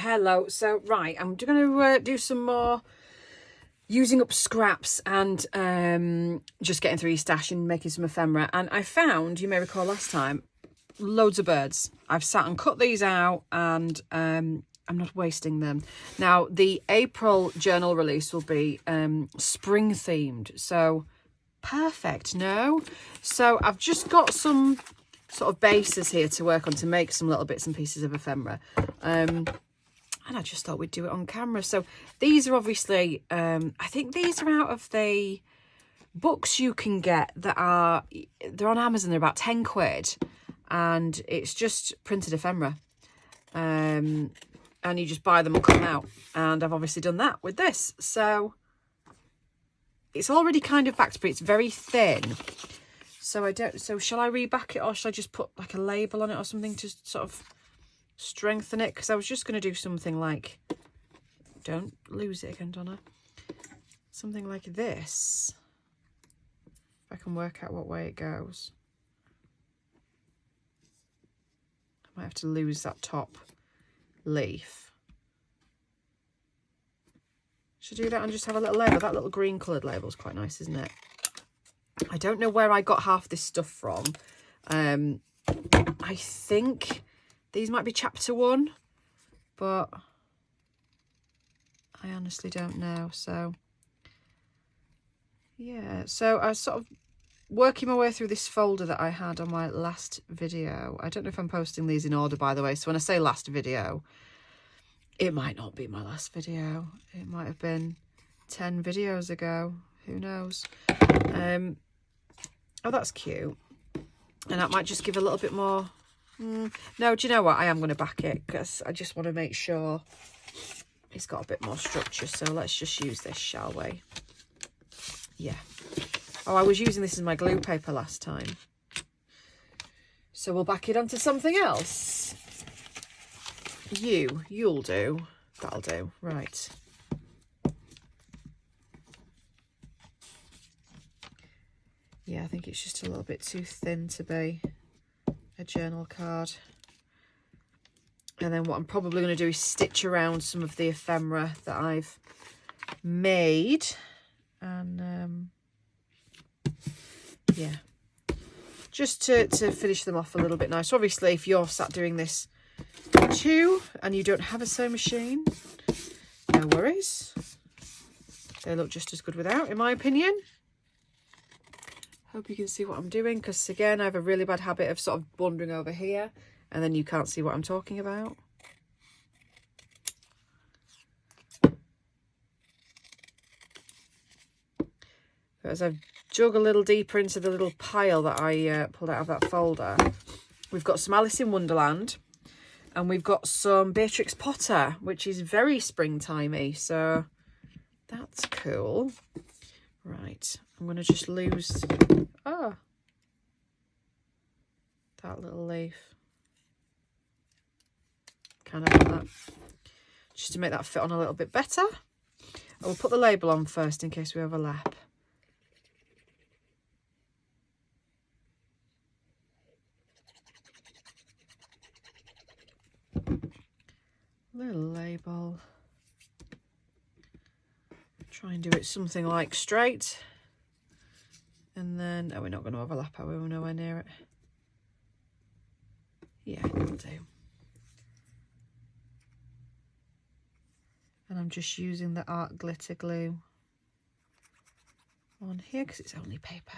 Hello. So, right, I'm going to do some more using up scraps and just getting through your stash and making some ephemera. And I found, you may recall last time, loads of birds. I've sat and cut these out and I'm not wasting them. Now, the April journal release will be spring themed. So, perfect, no? So, I've just got some sort of bases here to work on to make some little bits and pieces of ephemera. And I just thought we'd do it on camera. So these are obviously, I think these are out of the books you can get that are, they're on Amazon, they're about 10 quid. And it's just printed ephemera. And you just buy them and cut them out. And I've obviously done that with this. So it's already kind of backed, but it's very thin. So so shall I reback it, or shall I just put like a label on it or something to sort of strengthen it? Because I was just going to do something like, don't lose it again, Donna, something like this, if I can work out what way it goes. I might have to lose that top leaf. Should I do that and just have a little label? That little green coloured label is quite nice, isn't it? I don't know where I got half this stuff from. I think these might be chapter 1, but I honestly don't know. So, yeah. So I was sort of working my way through this folder that I had on my last video. I don't know if I'm posting these in order, by the way. So when I say last video, it might not be my last video. It might have been 10 videos ago. Who knows? Oh, that's cute. And that might just give a little bit more... No, do you know what? I am going to back it because I just want to make sure it's got a bit more structure. So let's just use this, shall we? Yeah. Oh, I was using this as my glue paper last time. So we'll back it onto something else. You'll do. That'll do. Right. Yeah, I think it's just a little bit too thin to be a journal card. And then what I'm probably going to do is stitch around some of the ephemera that I've made. And yeah, just to finish them off a little bit nice. Obviously, if you're sat doing this too and you don't have a sewing machine, no worries. They look just as good without, in my opinion. Hope you can see what I'm doing, because again, I have a really bad habit of sort of wandering over here and then you can't see what I'm talking about. But as I've dug a little deeper into the little pile that I pulled out of that folder, we've got some Alice in Wonderland and we've got some Beatrix Potter, which is very springtimey, so that's cool. Right, I'm going to just lose that little leaf. Kind of like that. Just to make that fit on a little bit better. I will put the label on first in case we overlap. Little label. Try and do it something like straight. And then, oh, we're not going to overlap, are we? We're nowhere near it. Yeah, it'll do. And I'm just using the art glitter glue on here because it's only paper.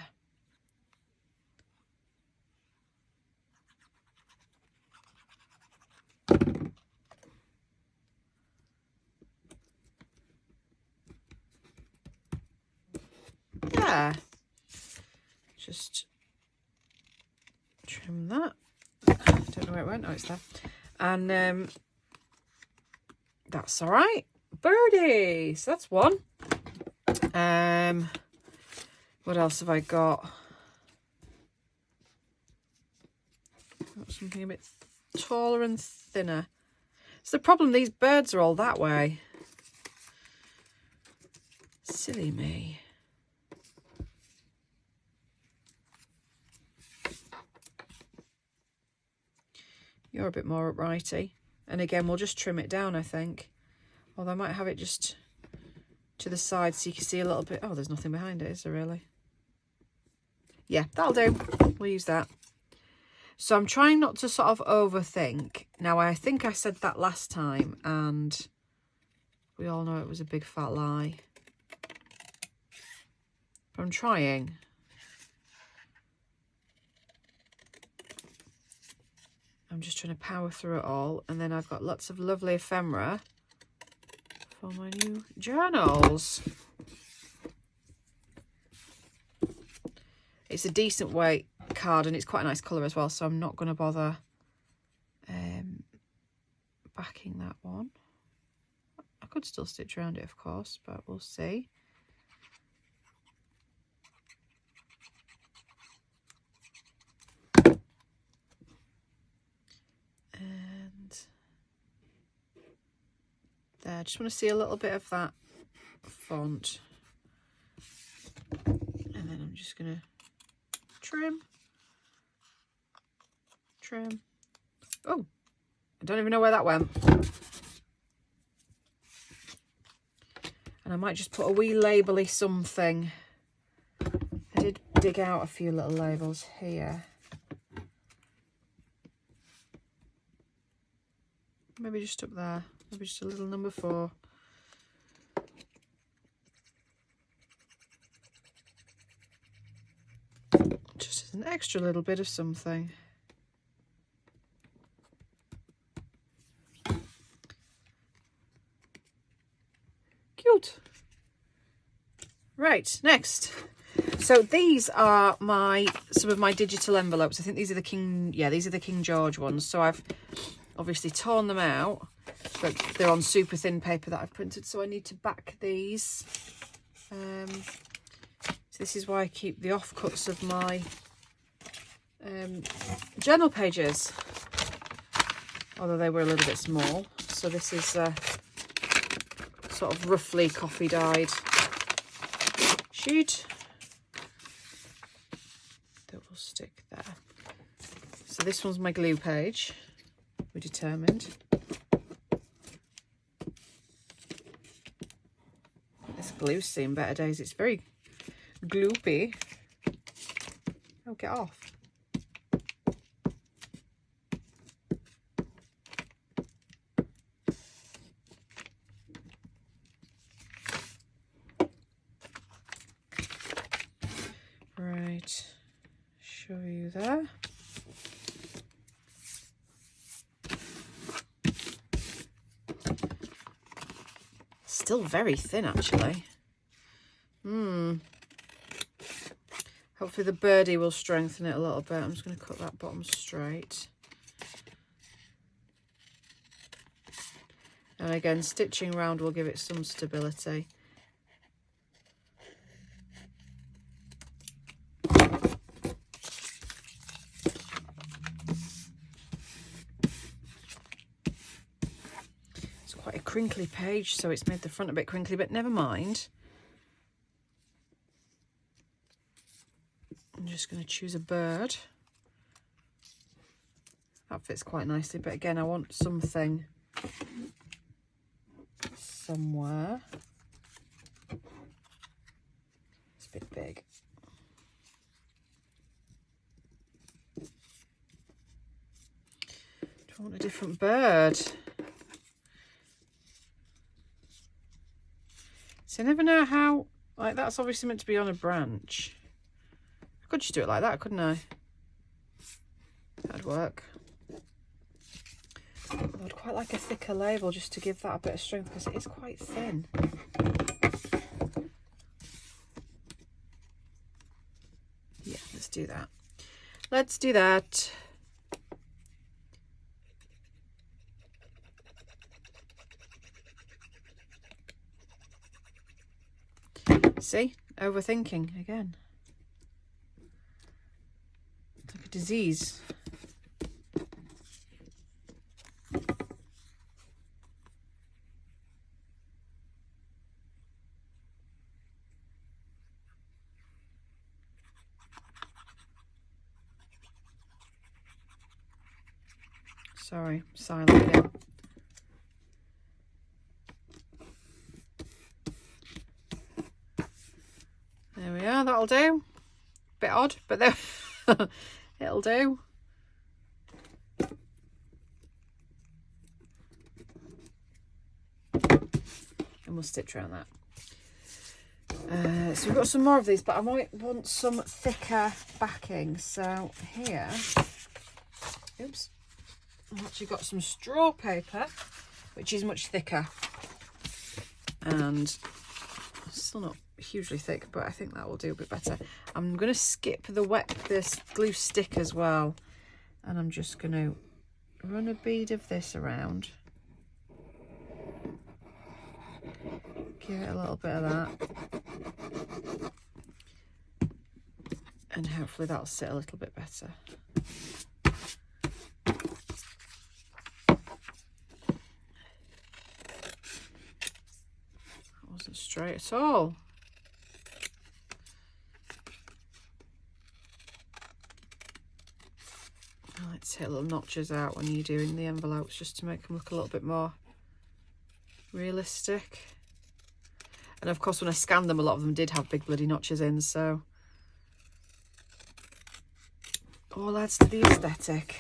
Yeah. Just trim that. Don't know where it went. Oh, it's there. And that's all right. Birdie. So that's one. What else have I got? Got something a bit taller and thinner. It's the problem, these birds are all that way. Silly me. You're a bit more uprighty. And again, we'll just trim it down, I think. Although I might have it just to the side so you can see a little bit. Oh, there's nothing behind it, is there really? Yeah, that'll do. We'll use that. So I'm trying not to sort of overthink. Now, I think I said that last time, and we all know it was a big fat lie. But I'm trying. I'm just trying to power through it all. And then I've got lots of lovely ephemera for my new journals. It's a decent weight card and it's quite a nice colour as well, so I'm not going to bother backing that one. I could still stitch around it, of course, but we'll see. And there, I just want to see a little bit of that font. And then I'm just going to trim. Oh, I don't even know where that went. And I might just put a wee label-y something. I did dig out a few little labels here. Maybe just up there. Maybe just a little number 4. Just as an extra little bit of something. Cute. Right, next. So these are some of my digital envelopes. I think these are the King George ones. So I've obviously torn them out, but they're on super thin paper that I've printed, so I need to back these. So this is why I keep the offcuts of my journal pages, although they were a little bit small. So this is sort of roughly coffee dyed sheet that will stick there. So this one's my glue page, we determined. This glue's seen better days. It's very gloopy. Oh, get off. Right, show you there. Still very thin, actually. Hopefully the birdie will strengthen it a little bit. I'm just going to cut that bottom straight. And again, stitching round will give it some stability. It's quite a crinkly page, so it's made the front a bit crinkly, but never mind. I'm just going to choose a bird. That fits quite nicely, but again, I want something somewhere. It's a bit big. Do I want a different bird? So I never know how, like that's obviously meant to be on a branch. I could just do it like that, couldn't I? That'd work. I'd quite like a thicker label just to give that a bit of strength because it is quite thin. Yeah, let's do that. Let's do that. See? Overthinking again. It's like a disease. Sorry, silent again. Yeah, that'll do. Bit odd, but there it'll do. And we'll stitch around that. So we've got some more of these, but I might want some thicker backing. So here, oops, I've actually got some straw paper, which is much thicker, and still not hugely thick, but I think that will do a bit better. I'm going to skip this glue stick as well, and I'm just going to run a bead of this around. Give it a little bit of that, and hopefully that'll sit a little bit better. That wasn't straight at all. I like to take little notches out when you're doing the envelopes, just to make them look a little bit more realistic. And of course, when I scanned them, a lot of them did have big bloody notches in, so all adds to the aesthetic.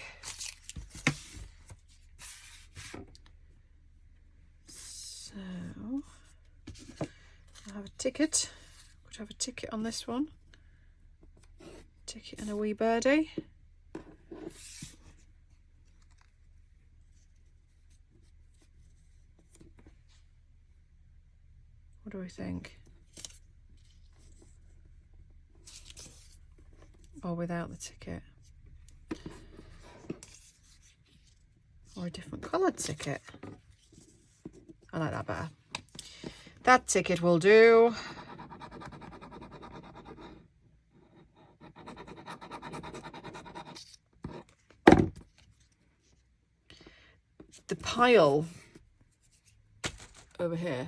So I have a ticket. Could have a ticket on this one. Ticket and a wee birdie. What do we think? Or without the ticket? Or a different coloured ticket? I like that better. That ticket will do. The pile over here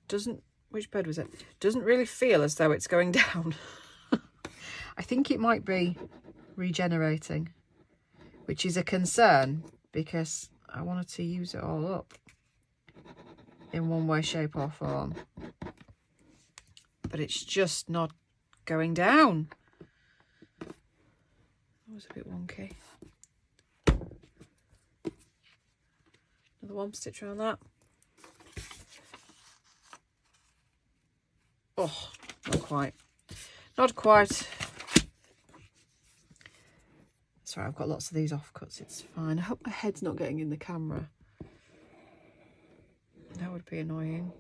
doesn't, which bed was it? Doesn't really feel as though it's going down. I think it might be regenerating, which is a concern because I wanted to use it all up in one way, shape or form. But it's just not going down. That was a bit wonky. Another one, stitch around that. Oh, not quite. Not quite. Sorry, I've got lots of these offcuts. It's fine. I hope my head's not getting in the camera. That would be annoying.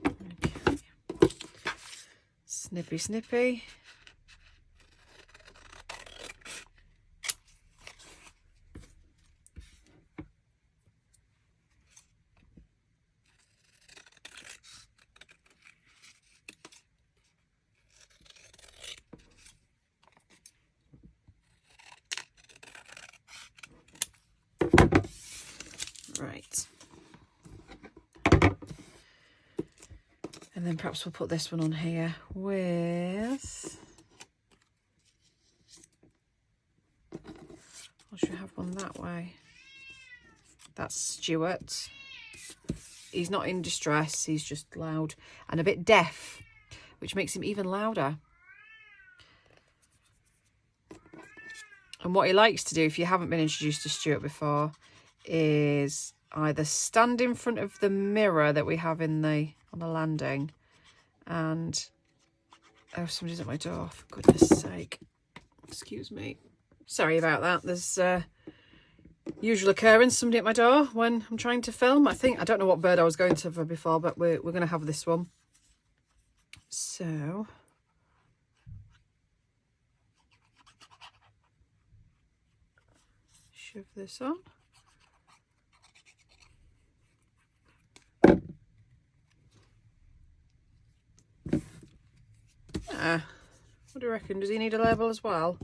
Okay. Snippy, snippy. Right. And then perhaps we'll put this one on here with... I should have one that way. That's Stuart. He's not in distress, he's just loud and a bit deaf, which makes him even louder. And what he likes to do, if you haven't been introduced to Stuart before, is either stand in front of the mirror that we have in the on the landing and... Oh, somebody's at my door, for goodness sake. Excuse me. Sorry about that. There's usual occurrence, somebody at my door when I'm trying to film. I don't know what bird I was going to for before, but we're going to have this one. So... shove this on. What do you reckon? Does he need a label as well?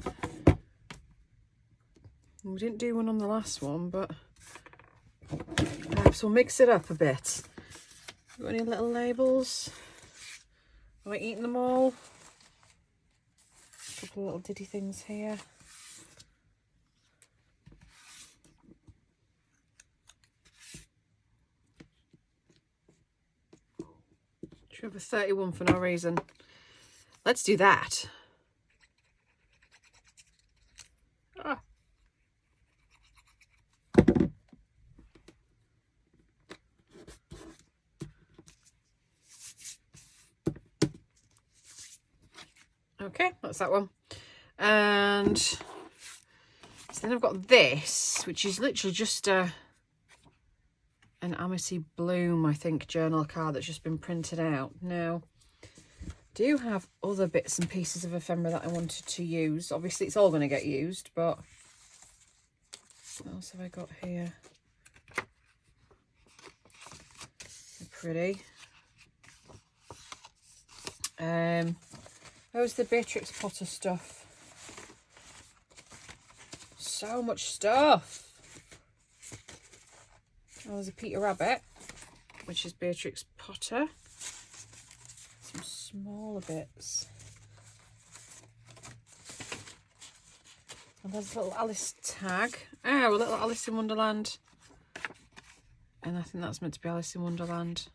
We didn't do one on the last one, but perhaps we'll mix it up a bit. Got any little labels? Have I eaten them all? couple of little diddy things here. Should have a 31 for no reason. Let's do that. Ah. Okay, that's that one. And so then I've got this, which is literally just an Amity Bloom, I think, journal card that's just been printed out. Now, I do have other bits and pieces of ephemera that I wanted to use. Obviously, it's all going to get used, but what else have I got here? They're pretty. Where's the Beatrix Potter stuff? So much stuff. Oh, there's a Peter Rabbit, which is Beatrix Potter. Some smaller bits. And there's a little Alice tag. Oh, a little Alice in Wonderland. And I think that's meant to be Alice in Wonderland.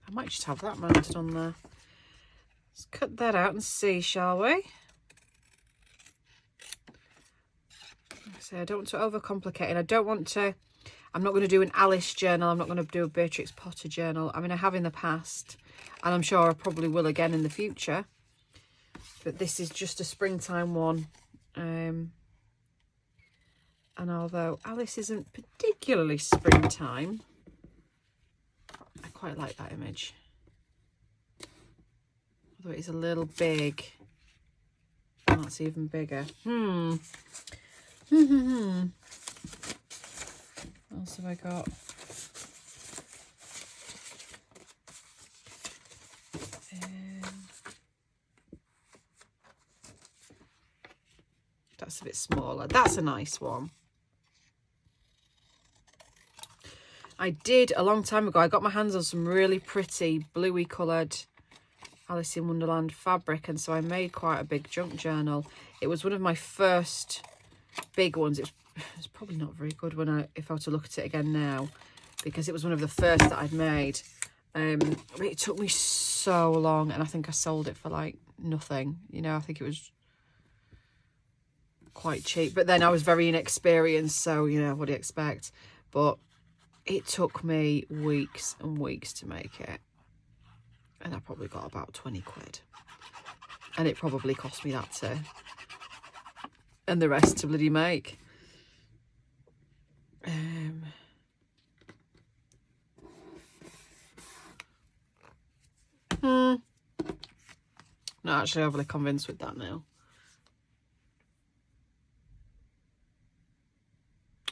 I might just have that mounted on there. Let's cut that out and see, shall we? Like I say, I don't want to overcomplicate it. I don't want to... I'm not going to do an Alice journal. I'm not going to do a Beatrix Potter journal. I mean, I have in the past. And I'm sure I probably will again in the future. But this is just a springtime one. And although Alice isn't particularly springtime, I quite like that image. Although it is a little big. And that's even bigger. What else have I got? That's a bit smaller. That's a nice one. I did a long time ago. I got my hands on some really pretty bluey coloured Alice in Wonderland fabric, and so I made quite a big junk journal. It was one of my first big ones. It's probably not very good if I were to look at it again now, because it was one of the first that I'd made. But it took me so long, and I think I sold it for like nothing. You know, I think it was quite cheap. But then I was very inexperienced, so you know, what do you expect? But it took me weeks and weeks to make it. And I probably got about 20 quid. And it probably cost me that too. And the rest to bloody make. Not actually overly convinced with that now.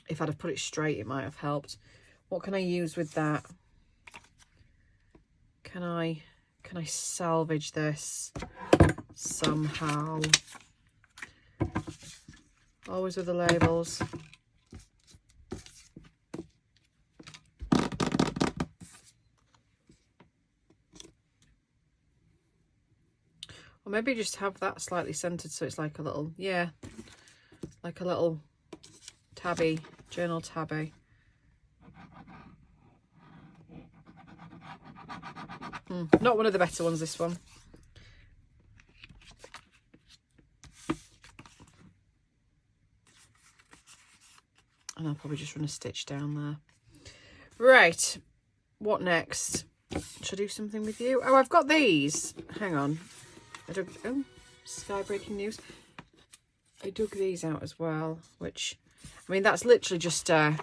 If I'd have put it straight, it might have helped. What can I use with that? Can I salvage this somehow? Always with the labels. Or maybe just have that slightly centered so it's like a little, yeah, like a little tabby, journal tabby. Not one of the better ones, this one. And I'll probably just run a stitch down there. Right, what next? Should I do something with you? Oh, I've got these. Hang on. Oh, sky breaking news. I dug these out as well, which, I mean, that's literally just a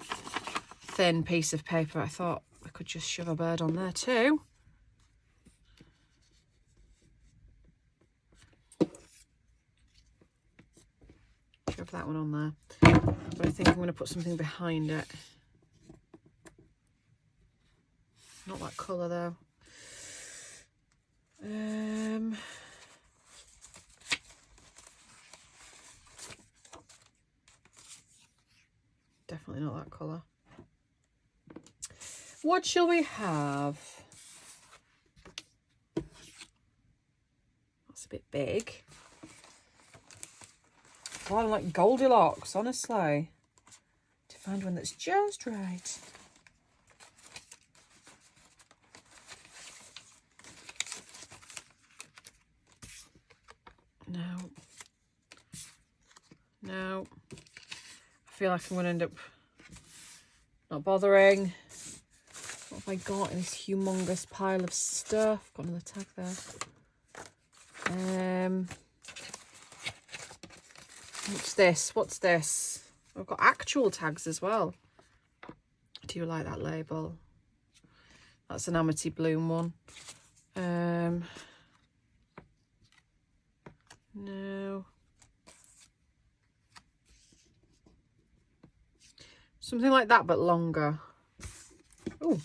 thin piece of paper. I thought I could just shove a bird on there too. Shove that one on there. But I think I'm going to put something behind it. Not that colour though. Definitely not that colour. What shall we have? That's a bit big. Oh, I'm like Goldilocks, honestly. To find one that's just right. No. No. I feel like I'm going to end up not bothering. What have I got in this humongous pile of stuff? Got another tag there. What's this? What's this? I've got actual tags as well. I do like that label. That's an Amity Bloom one. No. Something like that, but longer. Oh.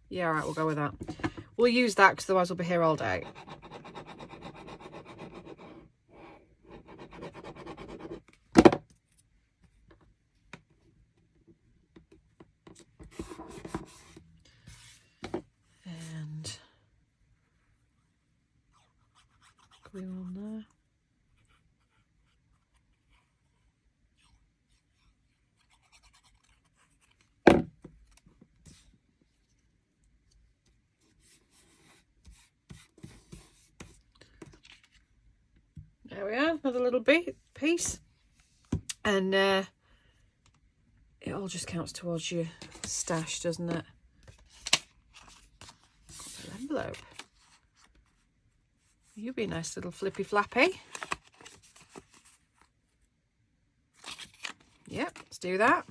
Yeah, all right, we'll go with that. We'll use that because otherwise we'll be here all day. And glue on there. There we are, another little piece. And it all just counts towards your stash, doesn't it? Little envelope. You'd be a nice little flippy flappy. Yep, let's do that.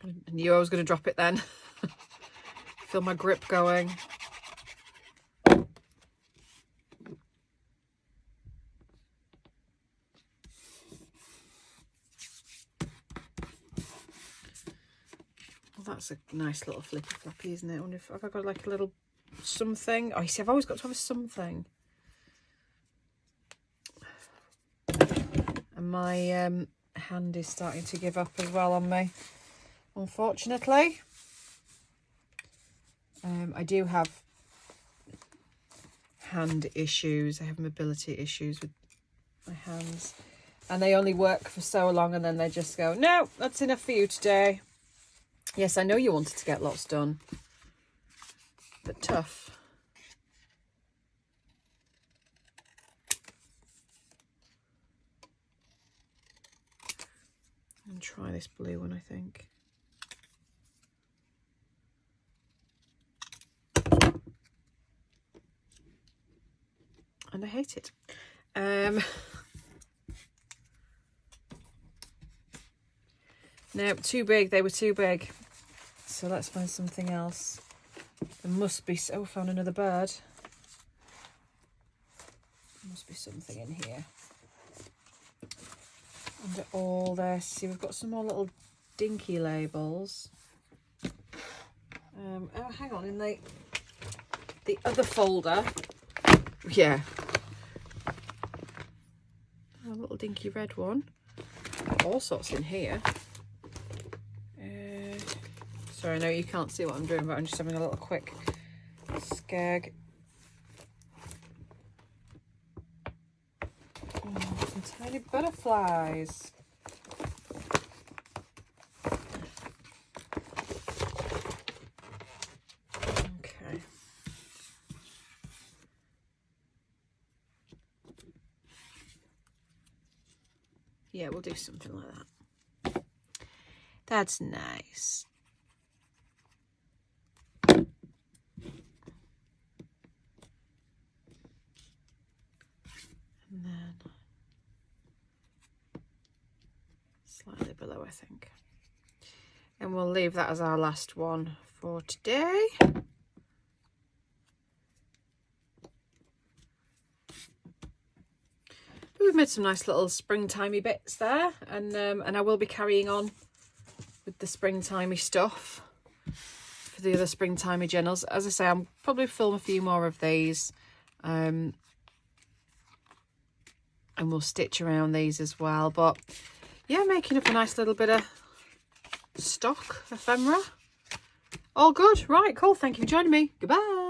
I knew I was going to drop it then. Feel my grip going. Well, that's a nice little flippy floppy, isn't it? I wonder if have I got like a little something. Oh, you see, I've always got to have a something. And my hand is starting to give up as well on me, unfortunately. I do have hand issues. I have mobility issues with my hands, and they only work for so long, and then they just go, no, that's enough for you today. Yes, I know you wanted to get lots done, but tough. I'm going to try this blue one, I think. And I hate it. No, too big. They were too big. So let's find something else. There must be... Oh, found another bird. There must be something in here. Under all this. See, we've got some more little dinky labels. Oh, hang on. In the other folder... Yeah. A little dinky red one. All sorts in here. Sorry, I know you can't see what I'm doing, but I'm just having a little quick skag. Oh, some tiny butterflies. Okay. Yeah, we'll do something like that. That's nice. And then slightly below, I think. And we'll leave that as our last one for today. We've made some nice little springtimey bits there, and I will be carrying on with the springtimey stuff for the other springtimey journals. As I say, I'll probably film a few more of these. and we'll stitch around these as well. But yeah, making up a nice little bit of stock ephemera. All good. Right, cool. Thank you for joining me. Goodbye.